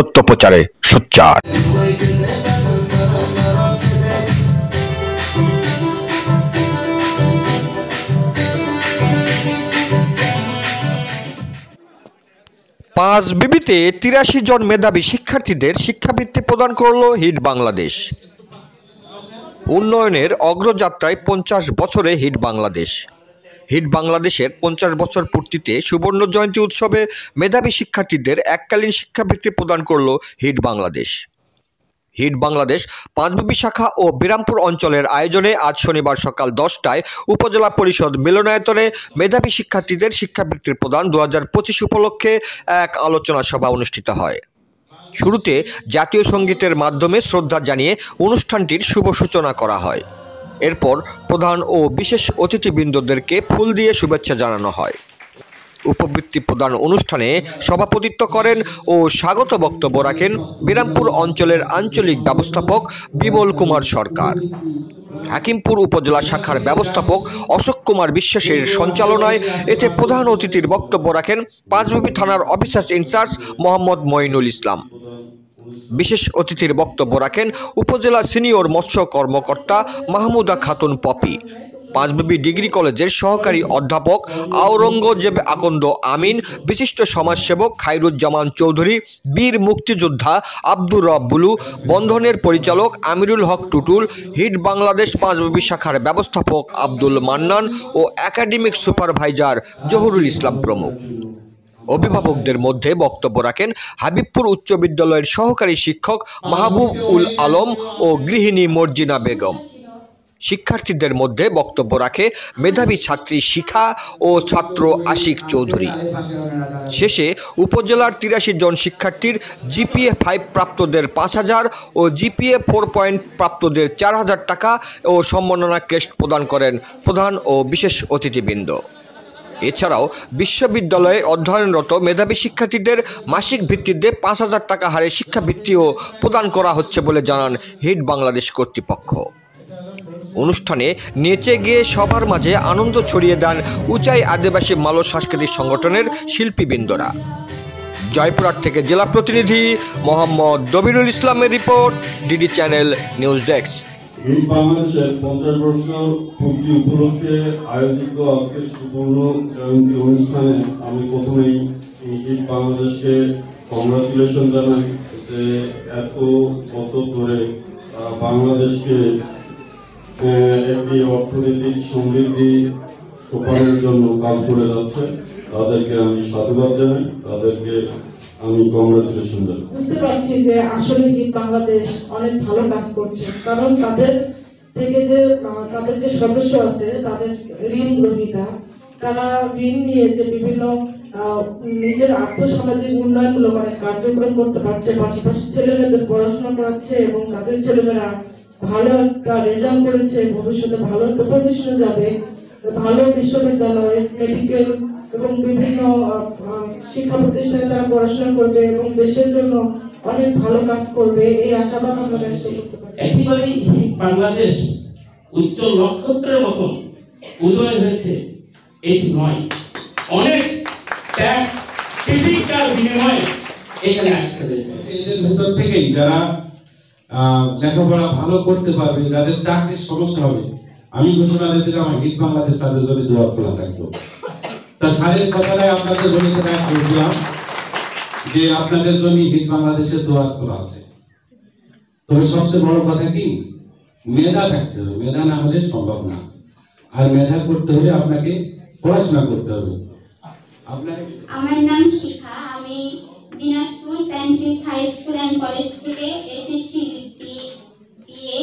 সত্য প্রচারে সোচ্চার। পাঁচ বিবিতে ৮৩ জন মেধাবী শিক্ষার্থীদের শিক্ষাবৃত্তি প্রদান করল হিট বাংলাদেশ। উন্নয়নের অগ্রযাত্রায় ৫০ বছরে হিট বাংলাদেশ। হিট বাংলাদেশের ৫০ বছর পূর্তিতে সুবর্ণ জয়ন্তী উৎসবে মেধাবী শিক্ষার্থীদের এককালীন শিক্ষাবৃত্তি প্রদান করল হিট বাংলাদেশ। হিট বাংলাদেশ পাঁচবিবি শাখা ও বিরামপুর অঞ্চলের আয়োজনে আজ শনিবার সকাল ১০টায় উপজেলা পরিষদ মিলনায়তনে মেধাবী শিক্ষার্থীদের শিক্ষাবৃত্তির প্রদান ২০২৫ উপলক্ষে এক আলোচনা সভা অনুষ্ঠিত হয়। শুরুতে জাতীয় সঙ্গীতের মাধ্যমে শ্রদ্ধা জানিয়ে অনুষ্ঠানটির শুভ সূচনা করা হয়। এরপর প্রধান ও বিশেষ অতিথিবৃন্দদেরকে ফুল দিয়ে শুভেচ্ছা জানানো হয়। উপবৃত্তি প্রদান অনুষ্ঠানে সভাপতিত্ব করেন ও স্বাগত বক্তব্য রাখেন বিরামপুর অঞ্চলের আঞ্চলিক ব্যবস্থাপক বিমল কুমার সরকার। হাকিমপুর উপজেলা শাখার ব্যবস্থাপক অশোক কুমার বিশ্বাসের সঞ্চালনায় এতে প্রধান অতিথির বক্তব্য রাখেন পাঁচবিবি থানার অফিসার ইনচার্জ মোহাম্মদ মঈনুল ইসলাম। বিশেষ অতিথির বক্তব্য রাখেন উপজেলা সিনিয়র মৎস্য কর্মকর্তা মাহমুদা খাতুন পপি, পাঁচবিবি ডিগ্রি কলেজের সহকারী অধ্যাপক আওরঙ্গজেব আকন্দ আমিন, বিশিষ্ট সমাজসেবক খায়রুজ্জামান চৌধুরী, বীর মুক্তিযোদ্ধা আব্দুর রব বুলু, বন্ধনের পরিচালক আমিরুল হক টুটুল, হিট বাংলাদেশ পাঁচবিবি শাখার ব্যবস্থাপক আব্দুল মান্নান ও একাডেমিক সুপারভাইজার জহুরুল ইসলাম প্রমুখ। অভিভাবকদের মধ্যে বক্তব্য রাখেন হাবিবপুর উচ্চ বিদ্যালয়ের সহকারী শিক্ষক মাহবুব উল আলম ও গৃহিণী মর্জিনা বেগম। শিক্ষার্থীদের মধ্যে বক্তব্য রাখে মেধাবী ছাত্রী শিখা ও ছাত্র আশিক চৌধুরী। শেষে উপজেলার ৮৩ জন শিক্ষার্থীর জিপিএ 5 প্রাপ্তদের ৫,০০০ ও জিপিএ 4 প্রাপ্তদের ৪,০০০ টাকা ও সম্মাননা ক্রেস্ট প্রদান করেন প্রধান ও বিশেষ অতিথিবৃন্দ। এছাড়াও বিশ্ববিদ্যালয়ে অধ্যয়নরত মেধাবী শিক্ষার্থীদের মাসিক ভিত্তিতে ৫,০০০ টাকা হারে শিক্ষাবৃত্তিও প্রদান করা হচ্ছে বলে জানান হিট বাংলাদেশ কর্তৃপক্ষ। অনুষ্ঠানে নেচে গিয়ে সবার মাঝে আনন্দ ছড়িয়ে দেন উচাই আদিবাসী মালয় সাংস্কৃতিক সংগঠনের শিল্পীবৃন্দরা। জয়পুরহাট থেকে জেলা প্রতিনিধি মোহাম্মদ দবিরুল ইসলামের report, DD channel news desk. হিট বাংলাদেশের ৫০ বর্ষ পূর্তি উপলক্ষে আয়োজিত আজকের সুবর্ণ জয়ন্তী অনুষ্ঠানে আমি প্রথমেই হিট বাংলাদেশকে কংগ্রাচুলেশন জানাই যে এত বছর ধরে বাংলাদেশকে একটি অর্থনৈতিক সমৃদ্ধি সোপানের জন্য কাজ করে যাচ্ছে। তাদেরকে আমি সাধুবাদ জানাই, তাদেরকে আমি কংগ্রাচুলেশন জানাই। বুঝতে পারছি যে আসলে হিট বাংলাদেশ অনেক ভালো কাজ করছে, কারণ তাদের থেকে যে তাদের যে সদস্য আছে তাদের ঋণ গ্রহীতা, তারা ঋণ নিয়ে যে বিভিন্ন নিজের আর্থসামাজিক উন্নয়নমূলক অনেক কার্যক্রম করতে পারছে, পাশাপাশি ছেলেমেয়েদের পড়াশোনা করাচ্ছে এবং তাদের ছেলেমেয়েরা ভালো একটা রেজাল্ট করেছে, ভবিষ্যতে ভালো একটা পজিশনে যাবে, ভালো বিশ্ববিদ্যালয়, মেডিকেল এবং বিভিন্ন শিক্ষা প্রতিষ্ঠানে তারা পড়াশোনা করবে এবং দেশের জন্য অনেক ভালো কাজ করবে, এই আশাবাদ আমরা ব্যক্ত করতে পারি। একেবারেই হিট বাংলাদেশ উচ্চ নক্ষত্রের মতো উদয় হয়েছে এটি নয়, অনেক ত্যাগ তিতিক্ষার বিনিময়ে এখানে আসতে হয়েছে। এদের ভেতর থেকেই যারা লেখাপড়া ভালো করতে পারবে, যাদের চাকরির সমস্যা হবে, আমি ঘোষণা দিতে চাই হিট বাংলাদেশ তাদের জন্য দোয়া খোলা থাকবে। তা স্যারের কথাটাই আপনাদের জন্য বলছিলাম যে আপনাদের জন্য হিট বাংলাদেশের দোয়া খোলা আছে। তবে সবচেয়ে বড় কথা কি, মেধা থাকতে হবে, মেধা না হলে সম্ভব না। আর মেধা করতে হলে আপনাকে পড়াশোনা করতে হবে। আমার নাম শিখা, আমি Dinajpur Saint Louis high school and college থেকে এসএসসি দিয়ে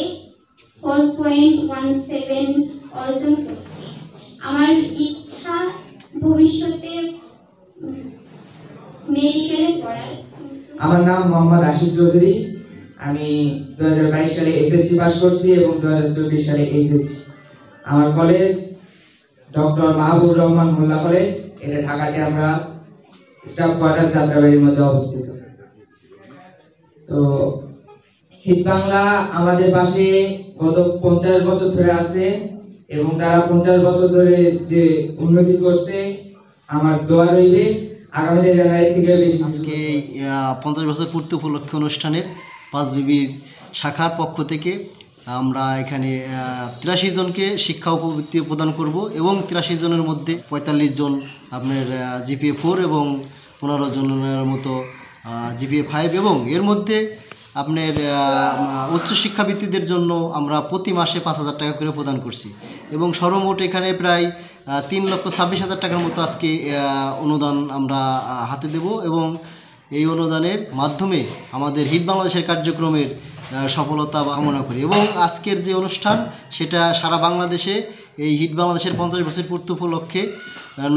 4.17 অর্জন করছি। আমার ইচ্ছা ভবিষ্যতে মেডিকেলে পড়ার। আমার নাম মোহাম্মদ আশিক চৌধুরী, আমি 2022 সালে এসএসসি পাস করছি এবং 2024 সালে এইচএসসি। আমার কলেজ ডক্টর মাহবুব রহমান মোল্লা কলেজ, এটা ঢাকাতে আমরা স্টাফ কোয়ার্টার যাত্রাবাড়ির মধ্যে অবস্থিত। তো হিট বাংলা আমাদের পাশে গত 50 বছর ধরে আছে এবং তারা 50 বছর ধরে যে উন্নতি করছে, আমার দোয়া রইবে আগামীতে যেন এর থেকে বেশি আজকে এই 50 বছর পূর্তি উপলক্ষে অনুষ্ঠানের পাঁচবিবির শাখার পক্ষ থেকে আমরা এখানে 83 জনকে শিক্ষা উপবৃত্তি প্রদান করব এবং 83 জনের মধ্যে 45 জন আপনার জিপিএ 4 এবং 15 জনের মতো জিপিএ 5 এবং এর মধ্যে আপনার উচ্চশিক্ষাবৃত্তিদের জন্য আমরা প্রতি মাসে 5,000 টাকা করে প্রদান করছি এবং সর্বমোট এখানে প্রায় 3,26,000 টাকার মতো আজকে অনুদান আমরা হাতে দেব এবং এই অনুদানের মাধ্যমে আমাদের হিট বাংলাদেশের কার্যক্রমের সফলতা কামনা করি এবং আজকের যে অনুষ্ঠান সেটা সারা বাংলাদেশে এই হিট বাংলাদেশের 50 বছর পূর্তি উপলক্ষে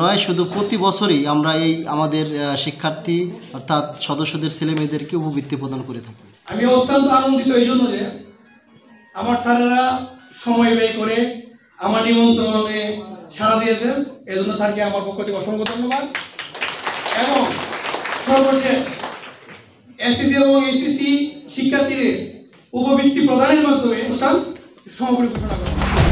নয়, শুধু প্রতি বছরই আমরা এই আমাদের শিক্ষার্থী অর্থাৎ সদস্যদের ছেলেমেয়েদেরকে উপবৃত্তি প্রদান করে থাকি। আমি অত্যন্ত আনন্দিত এই জন্য যে আমার স্যারেরা সময় ব্যয় করে আমার নিমন্ত্রণে সাড়া দিয়েছেন, এজন্য স্যারকে আমার পক্ষ থেকে অসংখ্য ধন্যবাদ। এবং সর্বশেষ এসএসসি এবং এইচএসসি শিক্ষার্থীদের উপবৃত্তি প্রদানের মাধ্যমে অনুষ্ঠান সমাপনী ঘোষণা করা।